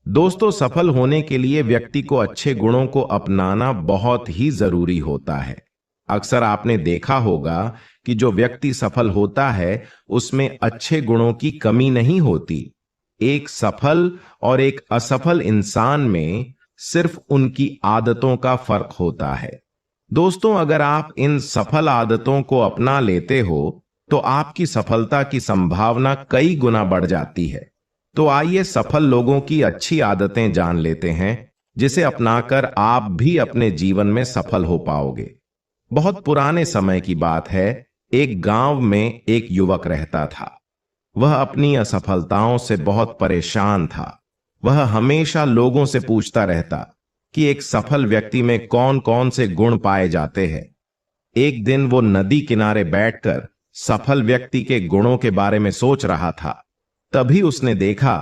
दोस्तों, सफल होने के लिए व्यक्ति को अच्छे गुणों को अपनाना बहुत ही जरूरी होता है। अक्सर आपने देखा होगा कि जो व्यक्ति सफल होता है उसमें अच्छे गुणों की कमी नहीं होती। एक सफल और एक असफल इंसान में सिर्फ उनकी आदतों का फर्क होता है। दोस्तों, अगर आप इन सफल आदतों को अपना लेते हो तो आपकी सफलता की संभावना कई गुना बढ़ जाती है। तो आइए सफल लोगों की अच्छी आदतें जान लेते हैं, जिसे अपनाकर आप भी अपने जीवन में सफल हो पाओगे। बहुत पुराने समय की बात है। एक गांव में एक युवक रहता था। वह अपनी असफलताओं से बहुत परेशान था। वह हमेशा लोगों से पूछता रहता कि एक सफल व्यक्ति में कौन कौन से गुण पाए जाते हैं। एक दिन वो नदी किनारे बैठकर सफल व्यक्ति के गुणों के बारे में सोच रहा था। तभी उसने देखा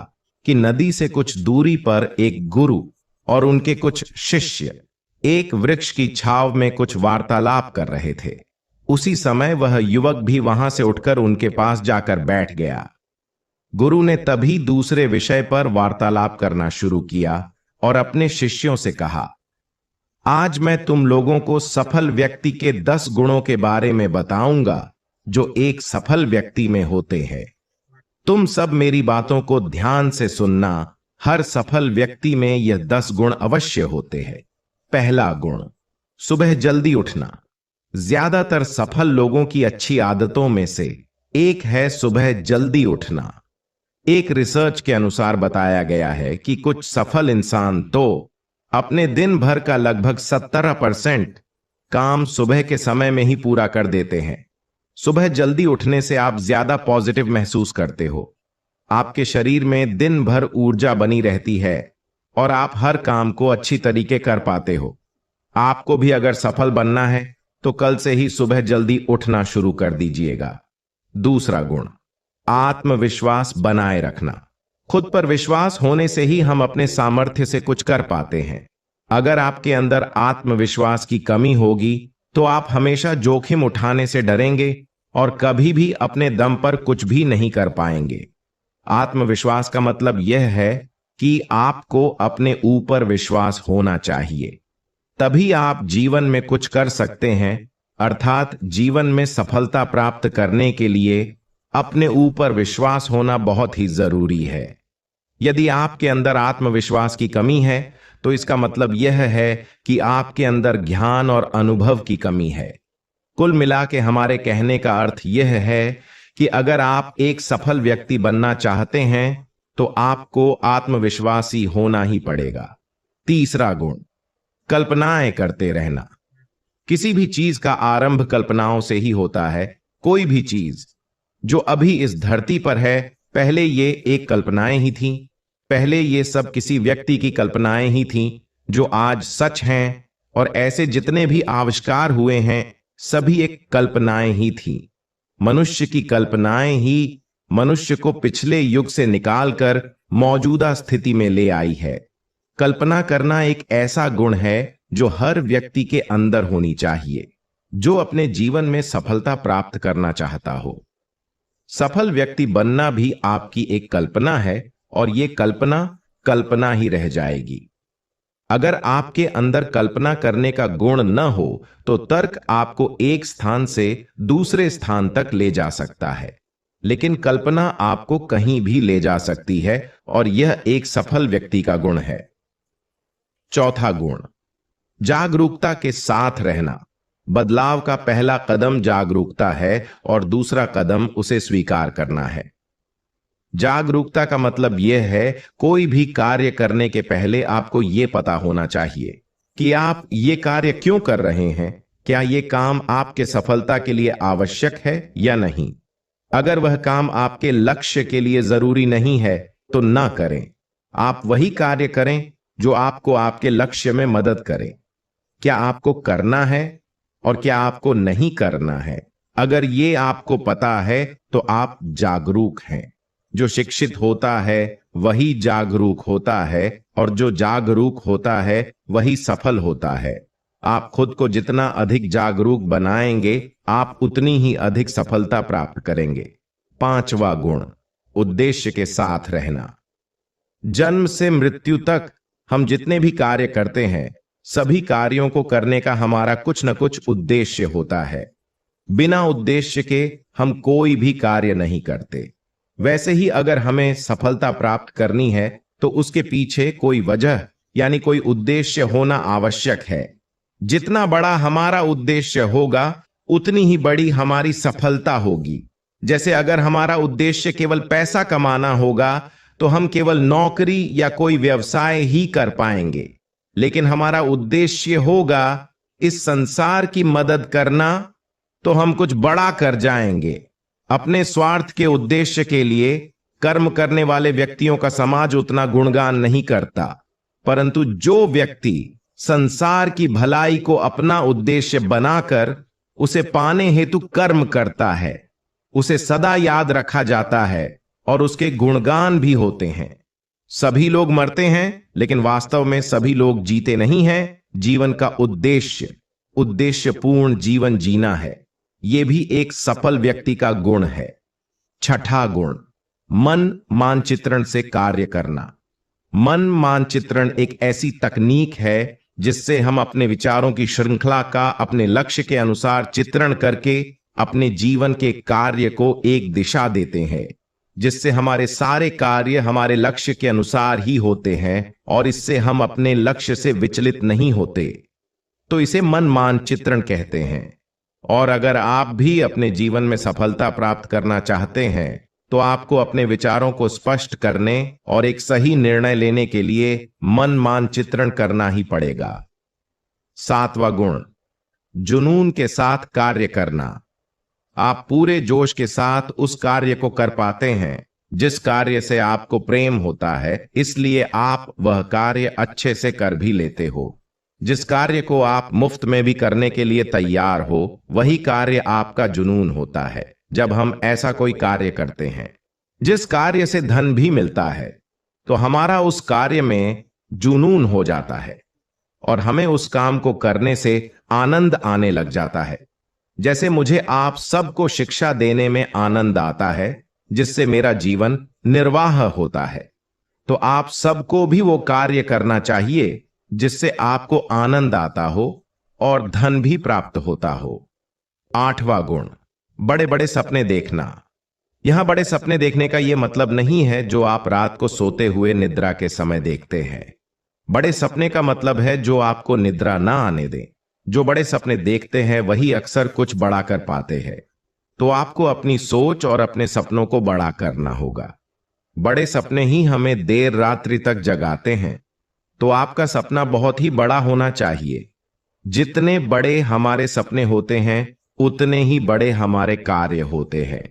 कि नदी से कुछ दूरी पर एक गुरु और उनके कुछ शिष्य एक वृक्ष की छांव में कुछ वार्तालाप कर रहे थे। उसी समय वह युवक भी वहां से उठकर उनके पास जाकर बैठ गया। गुरु ने तभी दूसरे विषय पर वार्तालाप करना शुरू किया और अपने शिष्यों से कहा, आज मैं तुम लोगों को सफल व्यक्ति के 10 गुणों के बारे में बताऊंगा जो एक सफल व्यक्ति में होते हैं। तुम सब मेरी बातों को ध्यान से सुनना। हर सफल व्यक्ति में यह 10 गुण अवश्य होते हैं। पहला गुण, सुबह जल्दी उठना। ज्यादातर सफल लोगों की अच्छी आदतों में से एक है सुबह जल्दी उठना। एक रिसर्च के अनुसार बताया गया है कि कुछ सफल इंसान तो अपने दिन भर का लगभग 17% काम सुबह के समय में ही पूरा कर देते हैं। सुबह जल्दी उठने से आप ज्यादा पॉजिटिव महसूस करते हो। आपके शरीर में दिन भर ऊर्जा बनी रहती है और आप हर काम को अच्छी तरीके कर पाते हो। आपको भी अगर सफल बनना है तो कल से ही सुबह जल्दी उठना शुरू कर दीजिएगा। दूसरा गुण, आत्मविश्वास बनाए रखना। खुद पर विश्वास होने से ही हम अपने सामर्थ्य से कुछ कर पाते हैं। अगर आपके अंदर आत्मविश्वास की कमी होगी तो आप हमेशा जोखिम उठाने से डरेंगे और कभी भी अपने दम पर कुछ भी नहीं कर पाएंगे। आत्मविश्वास का मतलब यह है कि आपको अपने ऊपर विश्वास होना चाहिए। तभी आप जीवन में कुछ कर सकते हैं। अर्थात जीवन में सफलता प्राप्त करने के लिए अपने ऊपर विश्वास होना बहुत ही जरूरी है। यदि आपके अंदर आत्मविश्वास की कमी है तो इसका मतलब यह है कि आपके अंदर ज्ञान और अनुभव की कमी है। कुल मिला के हमारे कहने का अर्थ यह है कि अगर आप एक सफल व्यक्ति बनना चाहते हैं तो आपको आत्मविश्वासी होना ही पड़ेगा। तीसरा गुण, कल्पनाएं करते रहना। किसी भी चीज का आरंभ कल्पनाओं से ही होता है। कोई भी चीज जो अभी इस धरती पर है, पहले ये एक कल्पनाएं ही थीं। पहले ये सब किसी व्यक्ति की कल्पनाएं ही थीं जो आज सच हैं, और ऐसे जितने भी आविष्कार हुए हैं सभी एक कल्पनाएं ही थीं। मनुष्य की कल्पनाएं ही मनुष्य को पिछले युग से निकालकर मौजूदा स्थिति में ले आई है। कल्पना करना एक ऐसा गुण है जो हर व्यक्ति के अंदर होनी चाहिए जो अपने जीवन में सफलता प्राप्त करना चाहता हो। सफल व्यक्ति बनना भी आपकी एक कल्पना है और यह कल्पना कल्पना ही रह जाएगी। अगर आपके अंदर कल्पना करने का गुण न हो तो तर्क आपको एक स्थान से दूसरे स्थान तक ले जा सकता है, लेकिन कल्पना आपको कहीं भी ले जा सकती है और यह एक सफल व्यक्ति का गुण है। चौथा गुण, जागरूकता के साथ रहना। बदलाव का पहला कदम जागरूकता है और दूसरा कदम उसे स्वीकार करना है। जागरूकता का मतलब यह है कोई भी कार्य करने के पहले आपको यह पता होना चाहिए कि आप ये कार्य क्यों कर रहे हैं। क्या यह काम आपके सफलता के लिए आवश्यक है या नहीं। अगर वह काम आपके लक्ष्य के लिए जरूरी नहीं है तो ना करें। आप वही कार्य करें जो आपको आपके लक्ष्य में मदद करे। क्या आपको करना है और क्या आपको नहीं करना है, अगर ये आपको पता है तो आप जागरूक हैं। जो शिक्षित होता है वही जागरूक होता है और जो जागरूक होता है वही सफल होता है। आप खुद को जितना अधिक जागरूक बनाएंगे आप उतनी ही अधिक सफलता प्राप्त करेंगे। पांचवा गुण, उद्देश्य के साथ रहना। जन्म से मृत्यु तक हम जितने भी कार्य करते हैं, सभी कार्यों को करने का हमारा कुछ न कुछ उद्देश्य होता है। बिना उद्देश्य के हम कोई भी कार्य नहीं करते। वैसे ही अगर हमें सफलता प्राप्त करनी है तो उसके पीछे कोई वजह यानी कोई उद्देश्य होना आवश्यक है। जितना बड़ा हमारा उद्देश्य होगा, उतनी ही बड़ी हमारी सफलता होगी। जैसे अगर हमारा उद्देश्य केवल पैसा कमाना होगा तो हम केवल नौकरी या कोई व्यवसाय ही कर पाएंगे। लेकिन हमारा उद्देश्य होगा इस संसार की मदद करना, तो हम कुछ बड़ा कर जाएंगे। अपने स्वार्थ के उद्देश्य के लिए कर्म करने वाले व्यक्तियों का समाज उतना गुणगान नहीं करता, परंतु जो व्यक्ति संसार की भलाई को अपना उद्देश्य बनाकर उसे पाने हेतु कर्म करता है, उसे सदा याद रखा जाता है और उसके गुणगान भी होते हैं। सभी लोग मरते हैं, लेकिन वास्तव में सभी लोग जीते नहीं हैं। जीवन का उद्देश्यपूर्ण जीवन जीना है। यह भी एक सफल व्यक्ति का गुण है। छठा गुण, मन मानचित्रण से कार्य करना। मन मानचित्रण एक ऐसी तकनीक है जिससे हम अपने विचारों की श्रृंखला का अपने लक्ष्य के अनुसार चित्रण करके अपने जीवन के कार्य को एक दिशा देते हैं, जिससे हमारे सारे कार्य हमारे लक्ष्य के अनुसार ही होते हैं और इससे हम अपने लक्ष्य से विचलित नहीं होते। तो इसे मन मानचित्रण कहते हैं। और अगर आप भी अपने जीवन में सफलता प्राप्त करना चाहते हैं तो आपको अपने विचारों को स्पष्ट करने और एक सही निर्णय लेने के लिए मन मानचित्रण करना ही पड़ेगा। सातवां गुण, जुनून के साथ कार्य करना। आप पूरे जोश के साथ उस कार्य को कर पाते हैं जिस कार्य से आपको प्रेम होता है, इसलिए आप वह कार्य अच्छे से कर भी लेते हो। जिस कार्य को आप मुफ्त में भी करने के लिए तैयार हो, वही कार्य आपका जुनून होता है। जब हम ऐसा कोई कार्य करते हैं जिस कार्य से धन भी मिलता है, तो हमारा उस कार्य में जुनून हो जाता है और हमें उस काम को करने से आनंद आने लग जाता है। जैसे मुझे आप सबको शिक्षा देने में आनंद आता है, जिससे मेरा जीवन निर्वाह होता है, तो आप सबको भी वो कार्य करना चाहिए जिससे आपको आनंद आता हो और धन भी प्राप्त होता हो। आठवां गुण, बड़े बड़े सपने देखना। यहां बड़े सपने देखने का यह मतलब नहीं है जो आप रात को सोते हुए निद्रा के समय देखते हैं। बड़े सपने का मतलब है जो आपको निद्रा ना आने दें। जो बड़े सपने देखते हैं वही अक्सर कुछ बड़ा कर पाते हैं। तो आपको अपनी सोच और अपने सपनों को बड़ा करना होगा। बड़े सपने ही हमें देर रात्रि तक जगाते हैं। तो आपका सपना बहुत ही बड़ा होना चाहिए। जितने बड़े हमारे सपने होते हैं, उतने ही बड़े हमारे कार्य होते हैं,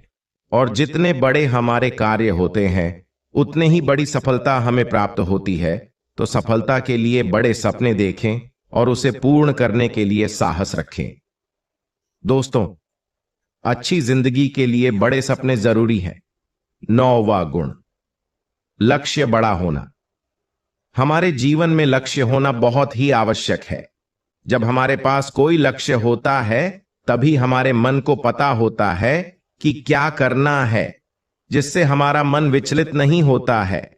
और जितने बड़े हमारे कार्य होते हैं, उतने ही बड़ी सफलता हमें प्राप्त होती है। तो सफलता के लिए बड़े सपने देखें और उसे पूर्ण करने के लिए साहस रखें। दोस्तों, अच्छी जिंदगी के लिए बड़े सपने जरूरी हैं। 9वां गुण, लक्ष्य बड़ा होना। हमारे जीवन में लक्ष्य होना बहुत ही आवश्यक है। जब हमारे पास कोई लक्ष्य होता है, तभी हमारे मन को पता होता है कि क्या करना है, जिससे हमारा मन विचलित नहीं होता है।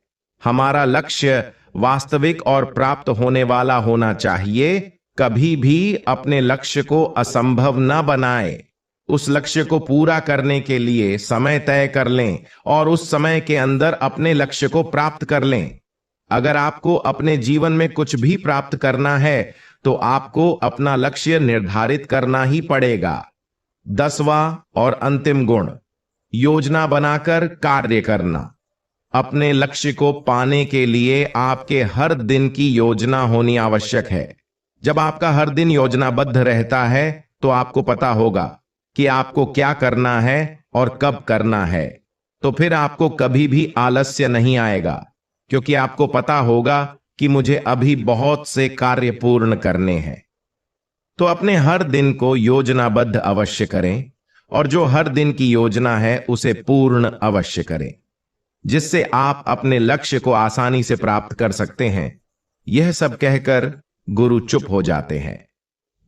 हमारा लक्ष्य वास्तविक और प्राप्त होने वाला होना चाहिए। कभी भी अपने लक्ष्य को असंभव न बनाए। उस लक्ष्य को पूरा करने के लिए समय तय कर लें और उस समय के अंदर अपने लक्ष्य को प्राप्त कर लें। अगर आपको अपने जीवन में कुछ भी प्राप्त करना है, तो आपको अपना लक्ष्य निर्धारित करना ही पड़ेगा। 10वां और अंतिम गुण, योजना बनाकर कार्य करना। अपने लक्ष्य को पाने के लिए आपके हर दिन की योजना होनी आवश्यक है। जब आपका हर दिन योजनाबद्ध रहता है, तो आपको पता होगा कि आपको क्या करना है और कब करना है। तो फिर आपको कभी भी आलस्य नहीं आएगा, क्योंकि आपको पता होगा कि मुझे अभी बहुत से कार्य पूर्ण करने हैं। तो अपने हर दिन को योजनाबद्ध अवश्य करें, और जो हर दिन की योजना है उसे पूर्ण अवश्य करें, जिससे आप अपने लक्ष्य को आसानी से प्राप्त कर सकते हैं। यह सब कहकर गुरु चुप हो जाते हैं।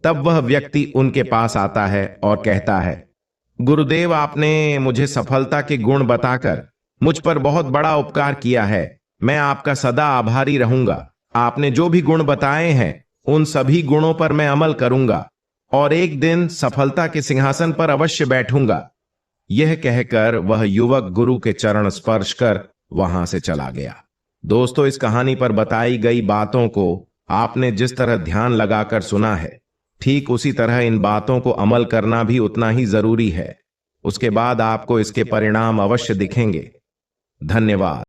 तब वह व्यक्ति उनके पास आता है और कहता है, गुरुदेव, आपने मुझे सफलता के गुण बताकर मुझ पर बहुत बड़ा उपकार किया है। मैं आपका सदा आभारी रहूंगा। आपने जो भी गुण बताए हैं उन सभी गुणों पर मैं अमल करूंगा और एक दिन सफलता के सिंहासन पर अवश्य बैठूंगा। यह कहकर वह युवक गुरु के चरण स्पर्श कर वहां से चला गया। दोस्तों, इस कहानी पर बताई गई बातों को आपने जिस तरह ध्यान लगाकर सुना है, ठीक उसी तरह इन बातों को अमल करना भी उतना ही जरूरी है। उसके बाद आपको इसके परिणाम अवश्य दिखेंगे। धन्यवाद।